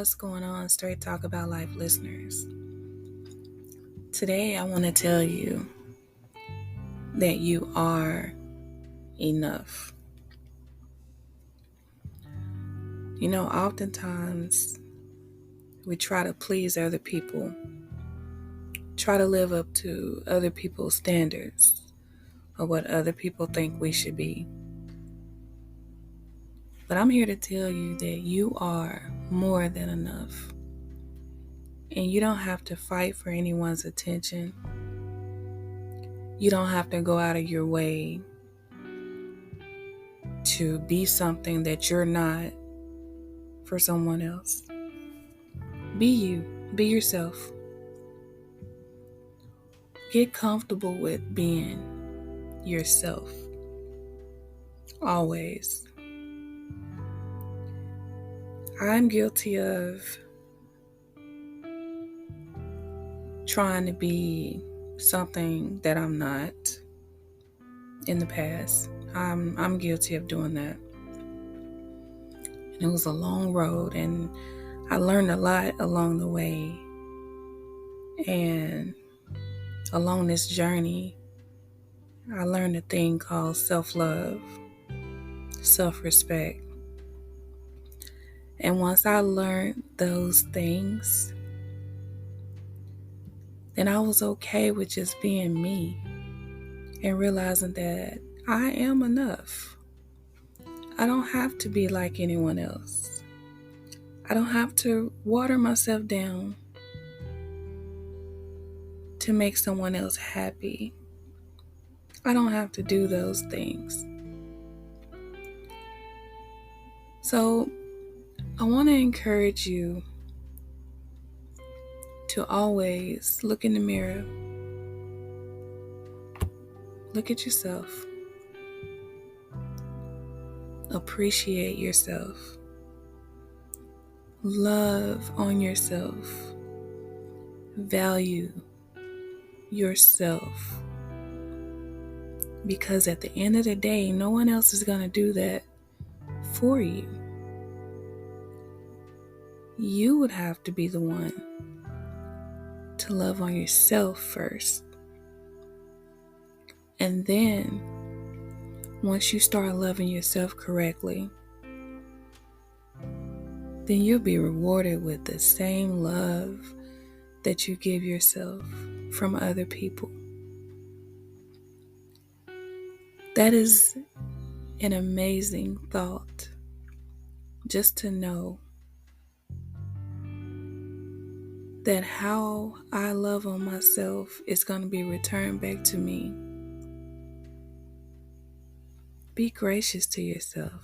What's going on, Straight Talk About Life listeners? Today, I want to tell you that you are enough. Oftentimes we try to please other people, try to live up to other people's standards or what other people think we should be. But I'm here to tell you that you are more than enough. And you don't have to fight for anyone's attention. You don't have to go out of your way to be something that you're not for someone else. Be you. Be yourself. Get comfortable with being yourself. Always. I'm guilty of trying to be something that I'm not in the past. I'm guilty of doing that. And it was a long road, and I learned a lot along the way. And along this journey, I learned a thing called self-love, self-respect. And once I learned those things, then I was okay with just being me and realizing that I am enough. I don't have to be like anyone else. I don't have to water myself down to make someone else happy. I don't have to do those things. So I want to encourage you to always look in the mirror, look at yourself, appreciate yourself, love on yourself, value yourself. Because at the end of the day, no one else is going to do that for you. You would have to be the one to love on yourself first. And then, once you start loving yourself correctly, then you'll be rewarded with the same love that you give yourself from other people. That is an amazing thought, just to know that how I love on myself is going to be returned back to me. Be gracious to yourself.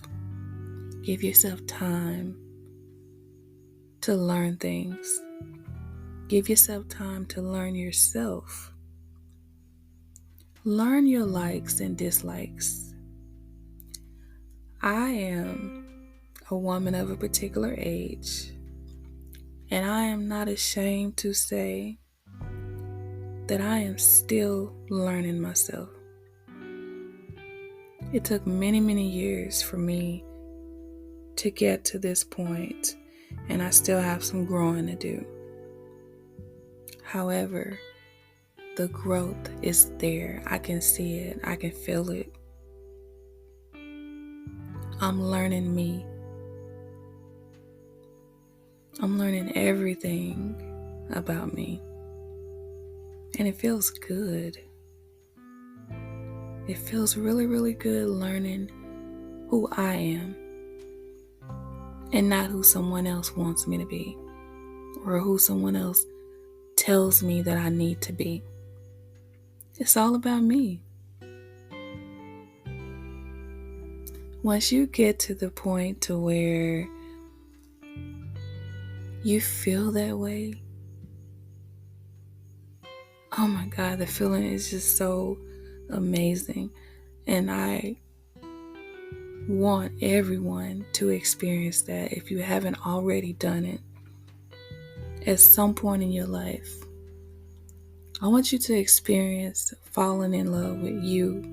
Give yourself time to learn things. Give yourself time to learn yourself. Learn your likes and dislikes. I am a woman of a particular age, and I am not ashamed to say that I am still learning myself. It took many, many years for me to get to this point, and I still have some growing to do. However, the growth is there. I can see it. I can feel it. I'm learning me. I'm learning everything about me. And it feels good. It feels really, really good learning who I am and not who someone else wants me to be or who someone else tells me that I need to be. It's all about me. Once you get to the point to where you feel that way, oh my God, the feeling is just so amazing. And I want everyone to experience that if you haven't already done it at some point in your life. I want you to experience falling in love with you.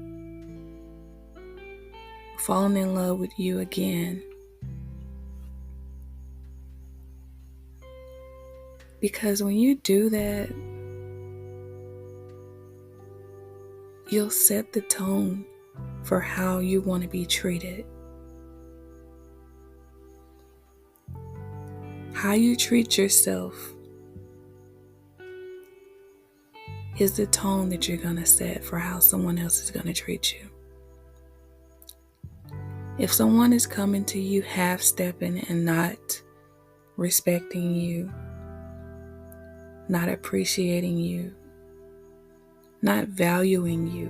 Falling in love with you again. Because when you do that, you'll set the tone for how you want to be treated. How you treat yourself is the tone that you're going to set for how someone else is going to treat you. If someone is coming to you half-stepping and not respecting you, not appreciating you, not valuing you,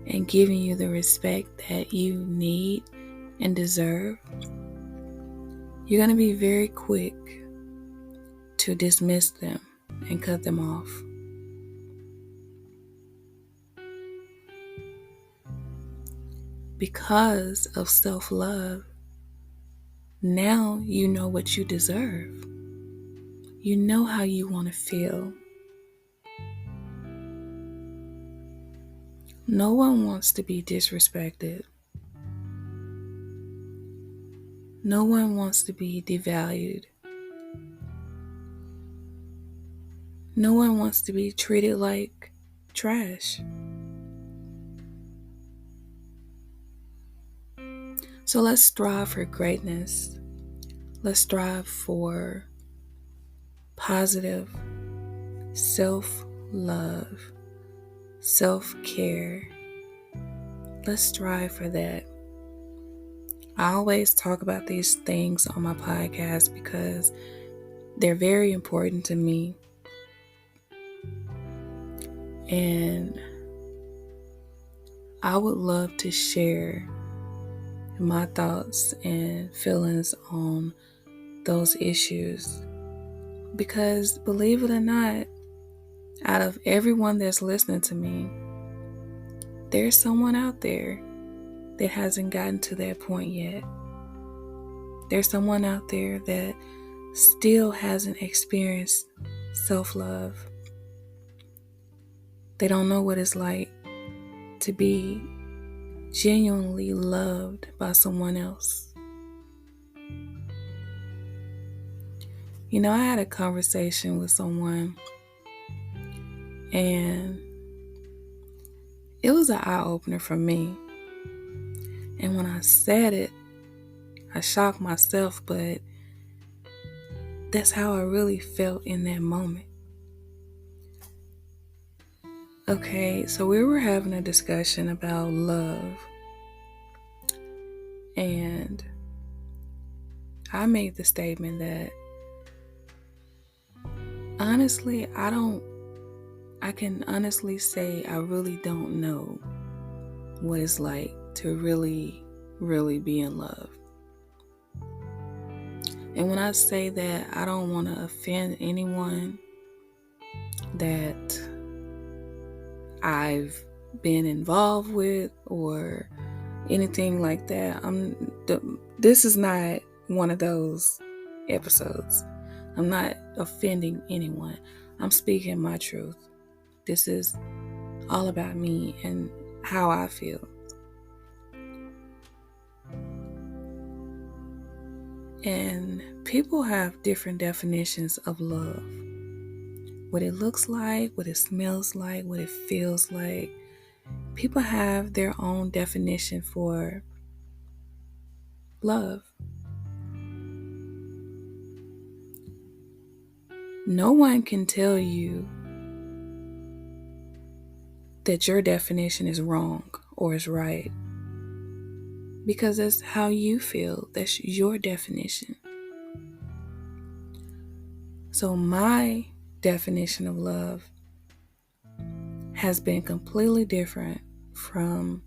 and giving you the respect that you need and deserve, you're going to be very quick to dismiss them and cut them off. Because of self-love, now you know what you deserve. You know how you want to feel. No one wants to be disrespected. No one wants to be devalued. No one wants to be treated like trash. So let's strive for greatness. Let's strive for positive self-love, self-care. Let's strive for that. I always talk about these things on my podcast because they're very important to me. And I would love to share my thoughts and feelings on those issues. Because believe it or not, out of everyone that's listening to me, there's someone out there that hasn't gotten to that point yet. There's someone out there that still hasn't experienced self-love. They don't know what it's like to be genuinely loved by someone else. You know, I had a conversation with someone, and it was an eye-opener for me. And when I said it, I shocked myself, but that's how I really felt in that moment. Okay, so we were having a discussion about love, and I made the statement that honestly, I can honestly say I really don't know what it's like to really, really be in love. And when I say that, I don't want to offend anyone that I've been involved with or anything like that. This is not one of those episodes. I'm not offending anyone. I'm speaking my truth. This is all about me and how I feel. And people have different definitions of love. What it looks like, what it smells like, what it feels like. People have their own definition for love. No one can tell you that your definition is wrong or is right, because that's how you feel. That's your definition. So my definition of love has been completely different from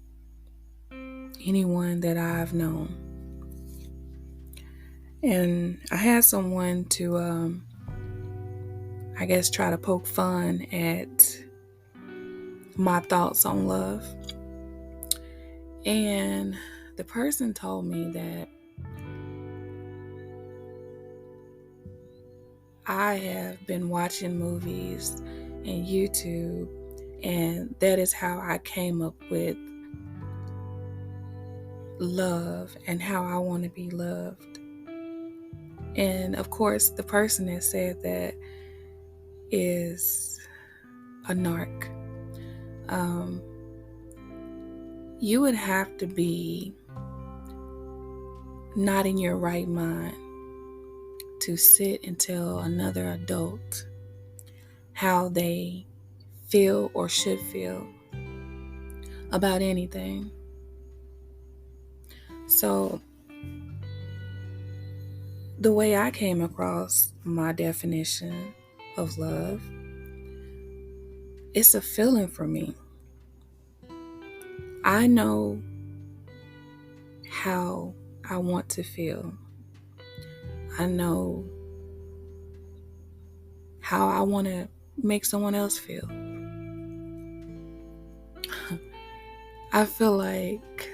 anyone that I've known. And I had someone to, try to poke fun at my thoughts on love. And the person told me that I have been watching movies and YouTube, and that is how I came up with love and how I want to be loved. And of course, the person that said that is a narc. You would have to be not in your right mind to sit and tell another adult how they feel or should feel about anything. So the way I came across my definition of love, it's a feeling for me. I know how I want to feel. I know how I want to make someone else feel. I feel like,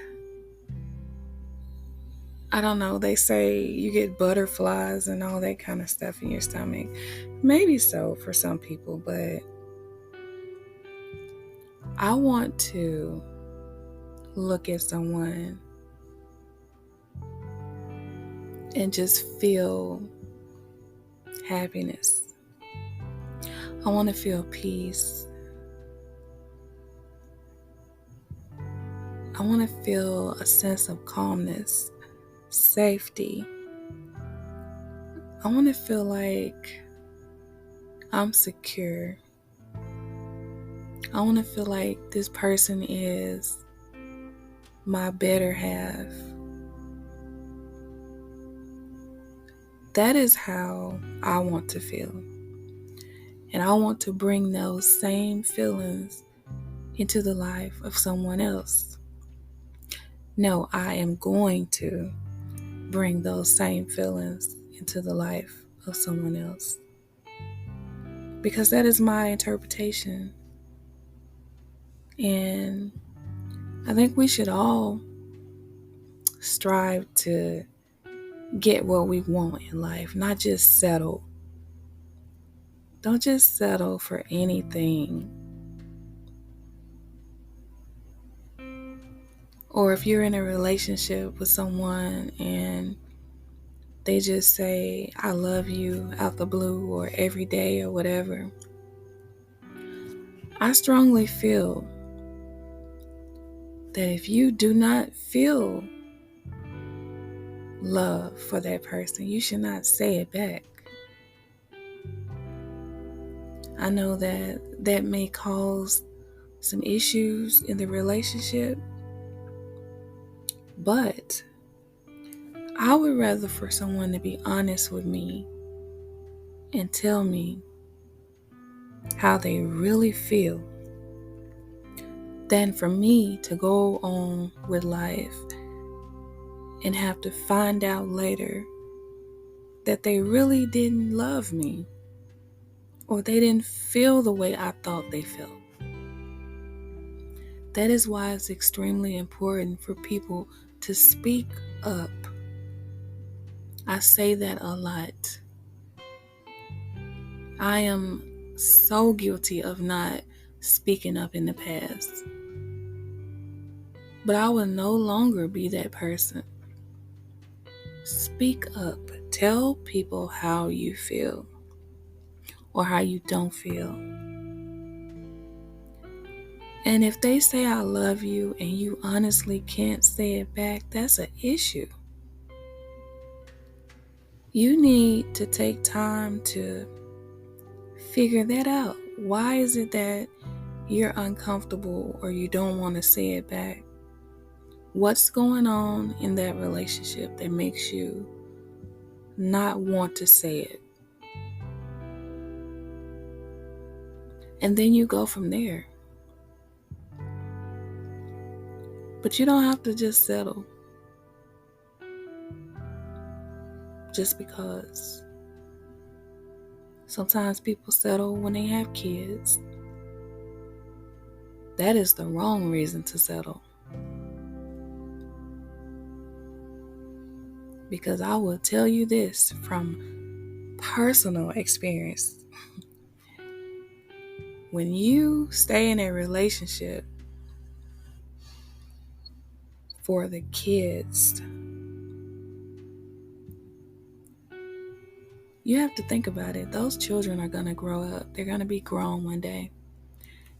I don't know, they say you get butterflies and all that kind of stuff in your stomach. Maybe so for some people, but I want to look at someone and just feel happiness. I want to feel peace. I want to feel a sense of calmness, safety. I want to feel like I'm secure. I want to feel like this person is my better half. That is how I want to feel. And I want to bring those same feelings into the life of someone else. No, I am going to bring those same feelings into the life of someone else. Because that is my interpretation. And I think we should all strive to get what we want in life, not just settle. Don't just settle for anything. Or if you're in a relationship with someone and they just say, I love you out the blue or every day or whatever, I strongly feel that if you do not feel love for that person, you should not say it back. I know that may cause some issues in the relationship, but I would rather for someone to be honest with me and tell me how they really feel than for me to go on with life and have to find out later that they really didn't love me or they didn't feel the way I thought they felt. That is why it's extremely important for people to speak up. I say that a lot. I am so guilty of not speaking up in the past. But I will no longer be that person. Speak up. Tell people how you feel or how you don't feel. And if they say I love you and you honestly can't say it back, that's an issue. You need to take time to figure that out. Why is it that you're uncomfortable or you don't want to say it back? What's going on in that relationship that makes you not want to say it? And then you go from there. But you don't have to just settle just because. Sometimes people settle when they have kids. That is the wrong reason to settle. Because I will tell you this from personal experience. When you stay in a relationship for the kids, You have to think about it. Those children are going to grow up. They're going to be grown one day.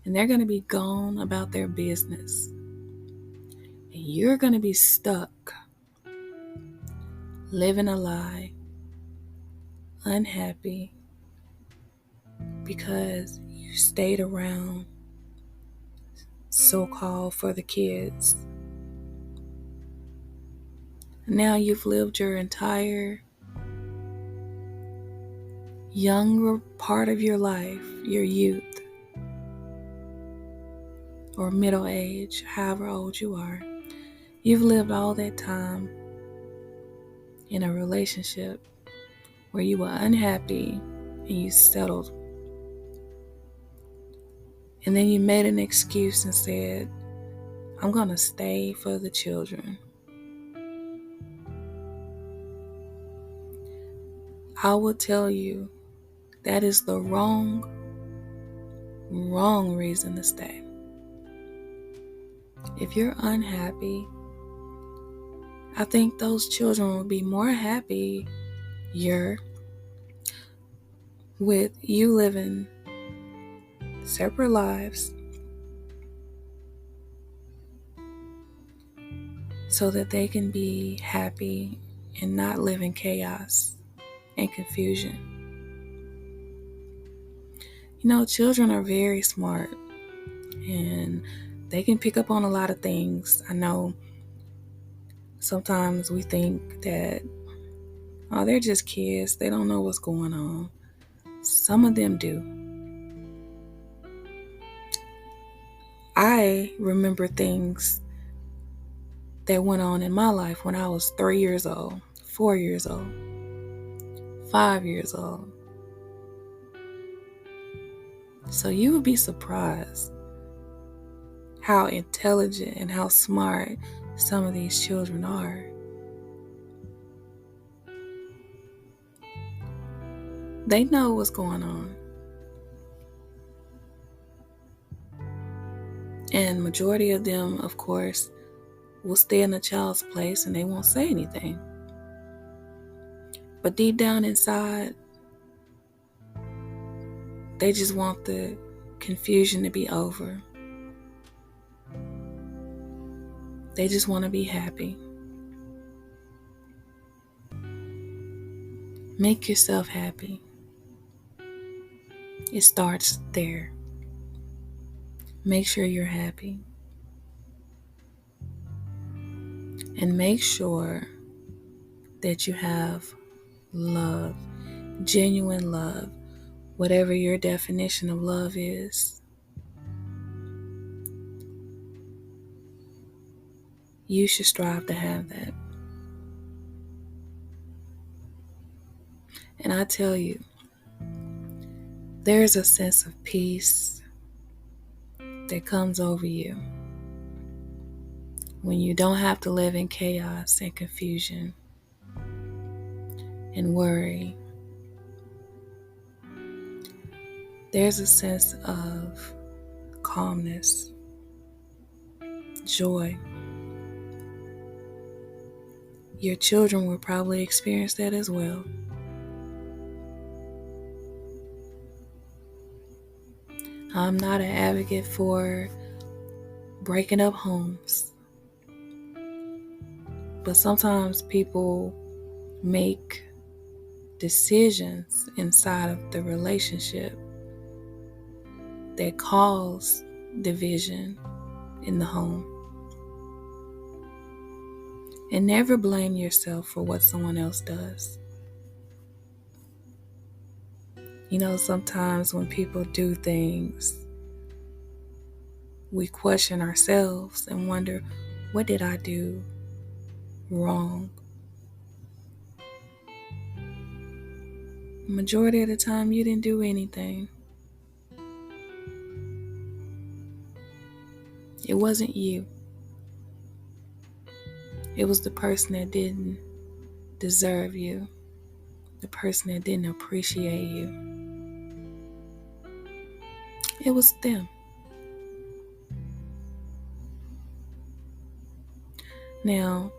And they're going to be gone about their business. And you're going to be stuck living a lie, unhappy, because you stayed around so-called for the kids. Now you've lived your entire younger part of your life, your youth, or middle age, however old you are. You've lived all that time in a relationship where you were unhappy and you settled. And then you made an excuse and said, I'm going to stay for the children. I will tell you that is the wrong reason to stay. If you're unhappy, I think those children will be more happier with you living separate lives so that they can be happy and not live in chaos and confusion. You know, children are very smart and they can pick up on a lot of things. I know sometimes we think that, oh, they're just kids. They don't know what's going on. Some of them do. I remember things that went on in my life when I was 3 years old, 4 years old, 5 years old. So you would be surprised how intelligent and how smart some of these children are. They know what's going on. And majority of them, of course, will stay in the child's place and they won't say anything. But deep down inside, they just want the confusion to be over. They just want to be happy. Make yourself happy. It starts there. Make sure you're happy. And make sure that you have love, genuine love, whatever your definition of love is. You should strive to have that. And I tell you, there's a sense of peace that comes over you when you don't have to live in chaos and confusion and worry. There's a sense of calmness, joy. Your children will probably experience that as well. I'm not an advocate for breaking up homes, but sometimes people make decisions inside of the relationship that cause division in the home. And never blame yourself for what someone else does. You know, sometimes when people do things, we question ourselves and wonder, what did I do wrong? Majority of the time, you didn't do anything. It wasn't you. It was the person that didn't deserve you, the person that didn't appreciate you. It was them. Now,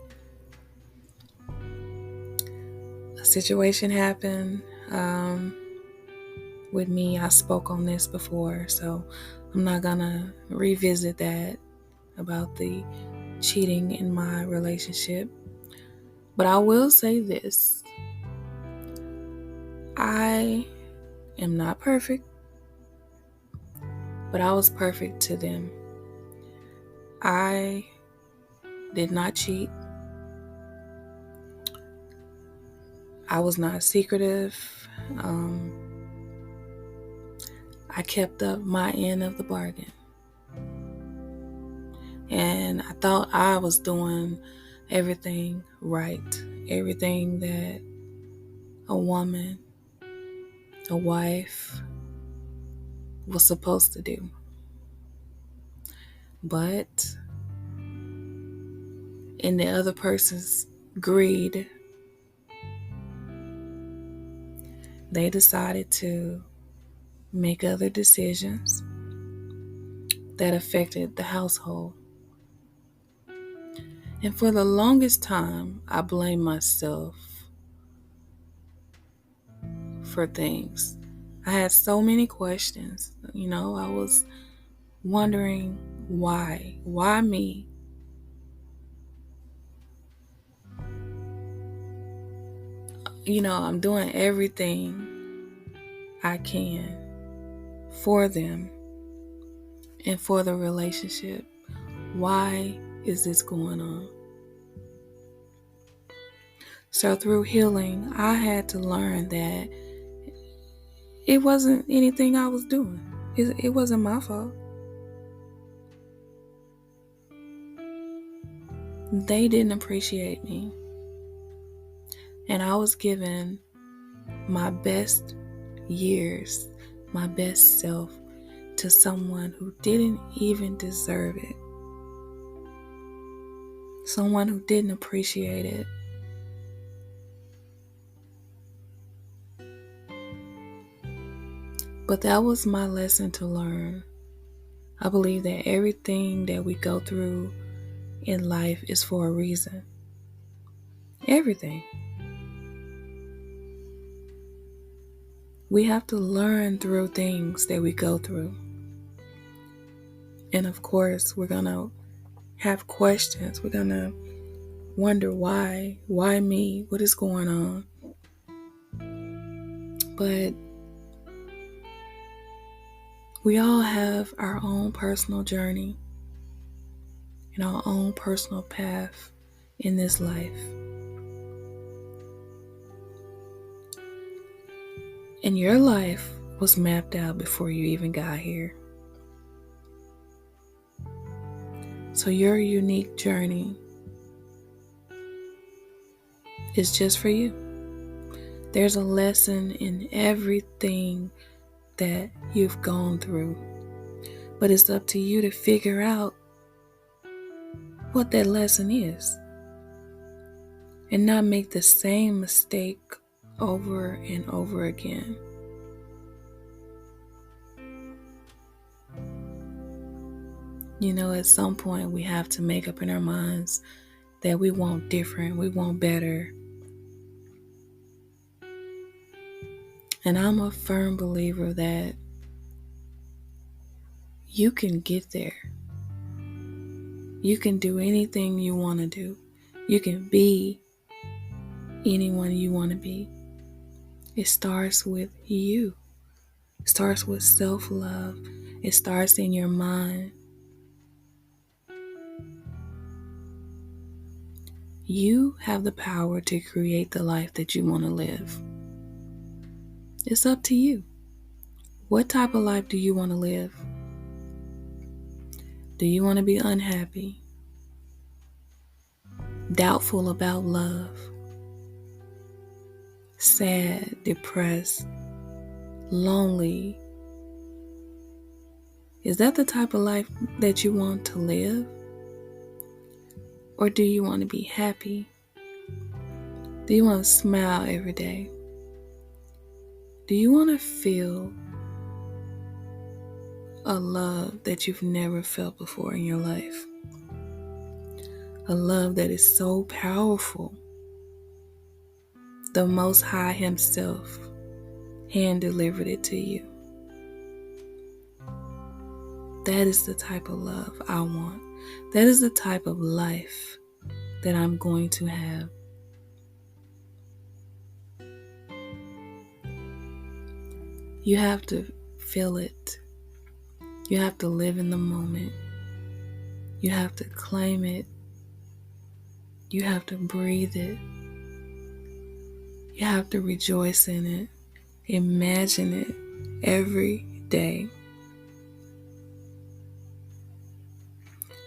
a situation happened. with me. I spoke on this before, so I'm not gonna revisit that about the cheating in my relationship. But I will say this. I am not perfect, but I was perfect to them. I did not cheat. I was not secretive. I kept up my end of the bargain. And I thought I was doing everything right. Everything that a woman, a wife, was supposed to do. But in the other person's greed, they decided to make other decisions that affected the household. And for the longest time, I blamed myself for things. I had so many questions. I was wondering why. Why me? I'm doing everything I can for them and for the relationship. Why is this going on? So through healing, I had to learn that it wasn't anything I was doing. It wasn't my fault. They didn't appreciate me. And I was given my best years, my best self to someone who didn't even deserve it. Someone who didn't appreciate it. But that was my lesson to learn. I believe that everything that we go through in life is for a reason. Everything. We have to learn through things that we go through. And of course, we're going to have questions. We're going to wonder why. Why me? What is going on? But we all have our own personal journey and our own personal path in this life. And your life was mapped out before you even got here. So your unique journey is just for you. There's a lesson in everything that you've gone through. But it's up to you to figure out what that lesson is. And not make the same mistake over and over again. At some point we have to make up in our minds that we want different, we want better. And I'm a firm believer that you can get there. You can do anything you want to do. You can be anyone you want to be. It starts with you. It starts with self-love. It starts in your mind. You have the power to create the life that you want to live. It's up to you. What type of life do you want to live? Do you want to be unhappy? Doubtful about love? Sad, depressed, lonely? Is that the type of life that you want to live? Or do you want to be happy? Do you want to smile every day? Do you want to feel a love that you've never felt before in your life? A love that is so powerful. The Most High Himself hand delivered it to you. That is the type of love I want. That is the type of life that I'm going to have. You have to feel it. You have to live in the moment. You have to claim it. You have to breathe it. You have to rejoice in it. Imagine it every day.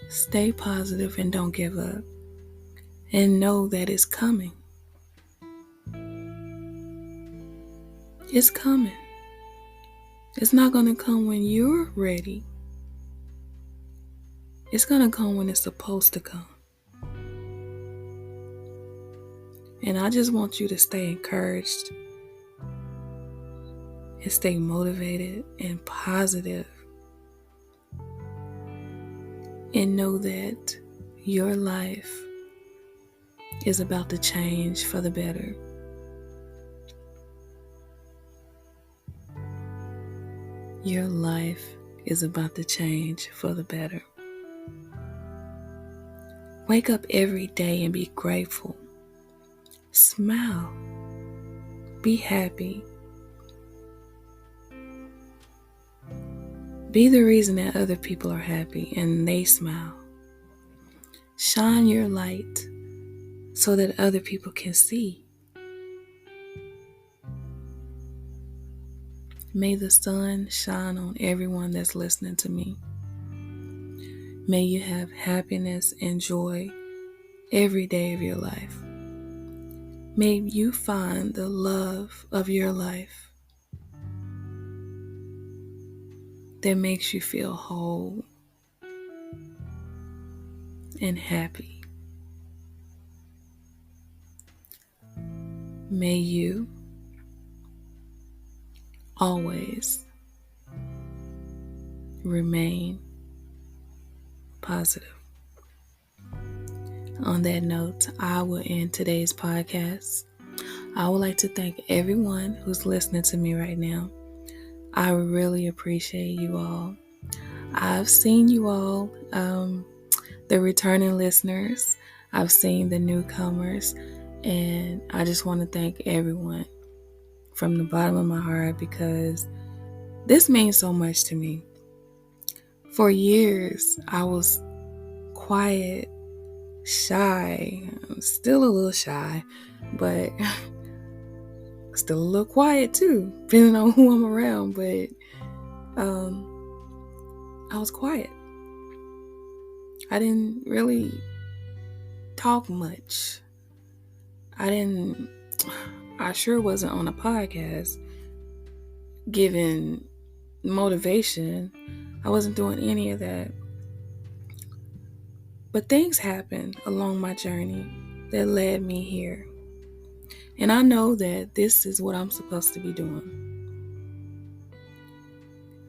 Stay positive and don't give up. And know that it's coming. It's coming. It's not going to come when you're ready. It's going to come when it's supposed to come. And I just want you to stay encouraged and stay motivated and positive. And know that your life is about to change for the better. Your life is about to change for the better. Wake up every day and be grateful. Smile. Be happy. Be the reason that other people are happy and they smile. Shine your light so that other people can see. May the sun shine on everyone that's listening to me. May you have happiness and joy every day of your life. May you find the love of your life that makes you feel whole and happy. May you always remain positive. On that note, I will end today's podcast. I would like to thank everyone who's listening to me right now. I really appreciate you all. I've seen you all, the returning listeners. I've seen the newcomers. And I just want to thank everyone from the bottom of my heart because this means so much to me. For years, I was quiet, shy. I'm still a little shy, but still a little quiet too, depending on who I'm around. But I was quiet. I didn't really talk much. I sure wasn't on a podcast giving motivation. I wasn't doing any of that. But things happened along my journey that led me here. And I know that this is what I'm supposed to be doing.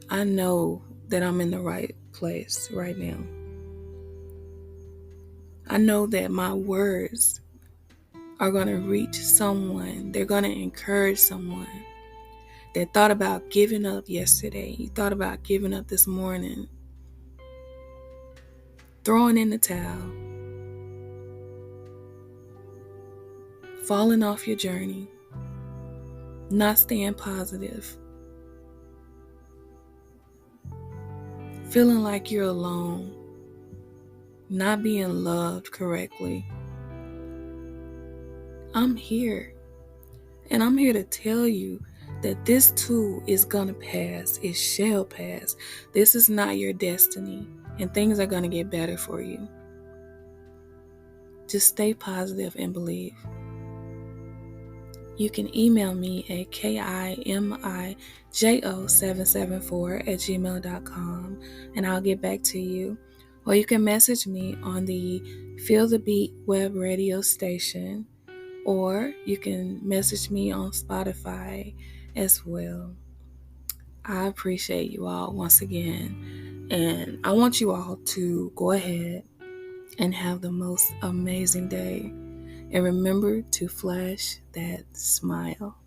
I know that I'm in the right place right now. I know that my words are going to reach someone. They're going to encourage someone that thought about giving up yesterday. You thought about giving up this morning. Throwing in the towel. Falling off your journey. Not staying positive. Feeling like you're alone. Not being loved correctly. I'm here. And I'm here to tell you that this too is gonna pass. It shall pass. This is not your destiny. And things are gonna get better for you. Just stay positive and believe. You can email me at kimijo774@gmail.com and I'll get back to you. Or you can message me on the Feel the Beat web radio station. Or you can message me on Spotify as well. I appreciate you all once again. And I want you all to go ahead and have the most amazing day. And remember to flash that smile.